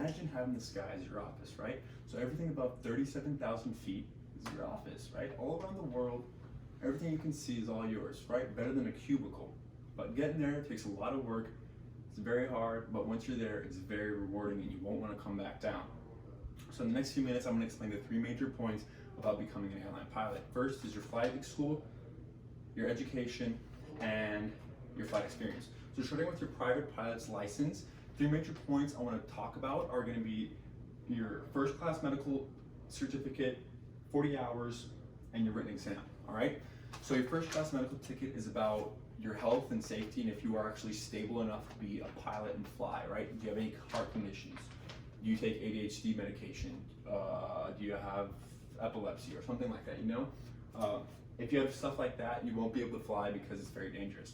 imagine having the sky as your office, right? So everything above 37,000 feet is your office, right? All around the world, everything you can see is all yours, right? Better than a cubicle. But getting there takes a lot of work. It's very hard, but once you're there, it's very rewarding and you won't want to come back down. So in the next few minutes, I'm going to explain the 3 major points about becoming an airline pilot. First is your flight school, your education, and your flight experience. So starting with your private pilot's license, 3 major points I want to talk about are going to be your first class medical certificate, 40 hours, and your written exam, all right? So your first class medical ticket is about your health and safety and if you are actually stable enough to be a pilot and fly, right? Do you have any heart conditions? Do you take ADHD medication? Do you have epilepsy or something like that, you know? If you have stuff like that, you won't be able to fly because it's very dangerous.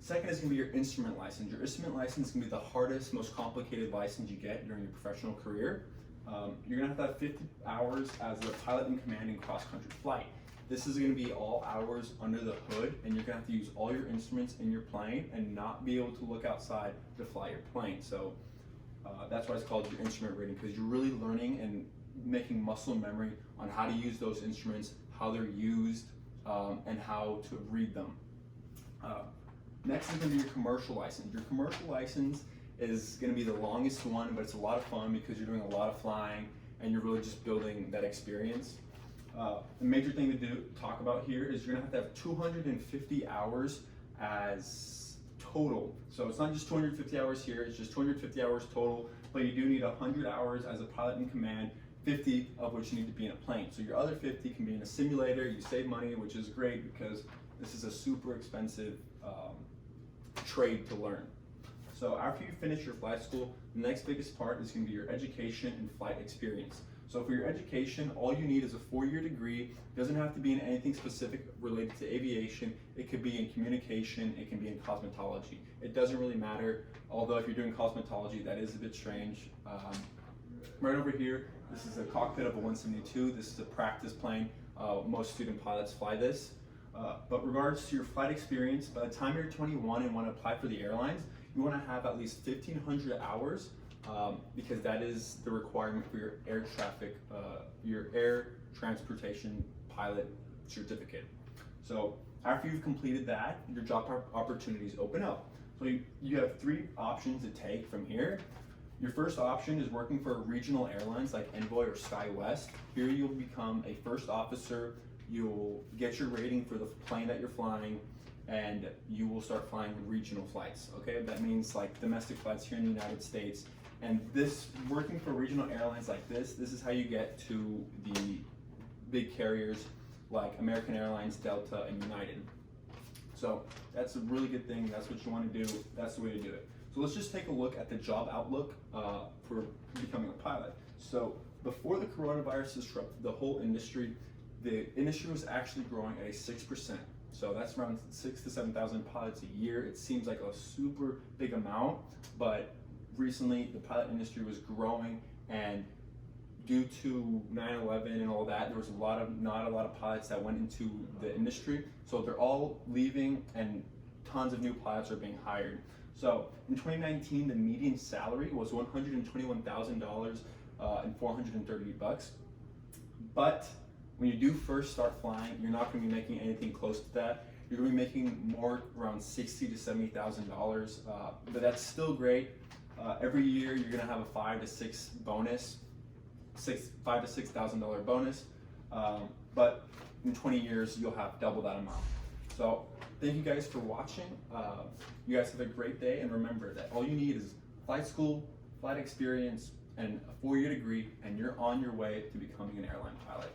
Second is going to be your instrument license. Your instrument license is going to be the hardest, most complicated license you get during your professional career. You're going to have 50 hours as a pilot in command in cross-country flight. This is going to be all hours under the hood, and you're going to have to use all your instruments in your plane and not be able to look outside to fly your plane. So that's why it's called your instrument reading, because you're really learning and making muscle memory on how to use those instruments, how they're used, and how to read them. Next is going to be your commercial license. Your commercial license is going to be the longest one, but it's a lot of fun because you're doing a lot of flying and you're really just building that experience. The major thing to talk about here is you're going to have 250 hours as total. So it's not just 250 hours here, it's just 250 hours total, but you do need 100 hours as a pilot in command, 50 of which you need to be in a plane. So your other 50 can be in a simulator. You save money, which is great because this is a super expensive trade to learn. So after you finish your flight school, the next biggest part is going to be your education and flight experience. So for your education, all you need is a 4-year degree. It doesn't have to be in anything specific related to aviation. It could be in communication, it can be in cosmetology. It doesn't really matter, although if you're doing cosmetology, that is a bit strange. Right over here, this is a cockpit of a 172. This is a practice plane. Most student pilots fly this. But regards to your flight experience, by the time you're 21 and want to apply for the airlines, you want to have at least 1,500 hours because that is the requirement for your air transportation pilot certificate. So after you've completed that, your job opportunities open up. So you have 3 options to take from here. Your first option is working for regional airlines like Envoy or SkyWest. Here you'll become a first officer. You'll get your rating for the plane that you're flying, and you will start flying regional flights, okay? That means like domestic flights here in the United States. And this, working for regional airlines like this is how you get to the big carriers like American Airlines, Delta, and United. So that's a really good thing. That's what you want to do. That's the way to do it. So let's just take a look at the job outlook for becoming a pilot. So before the coronavirus disrupted the whole industry, the industry was actually growing at a 6%. So that's around 6,000 to 7,000 pilots a year. It seems like a super big amount, but recently the pilot industry was growing, and due to 9/11 and all that, there was not a lot of pilots that went into the industry. So they're all leaving and tons of new pilots are being hired. So in 2019, the median salary was $121,000 and $430. But when you do first start flying, you're not going to be making anything close to that. You're going to be making more, around $60,000 to $70,000, but that's still great. Every year you're going to have a $5,000 to $6,000 bonus, but in 20 years you'll have double that amount. So thank you guys for watching. You guys have a great day, and remember that all you need is flight school, flight experience, and a 4-year degree, and you're on your way to becoming an airline pilot.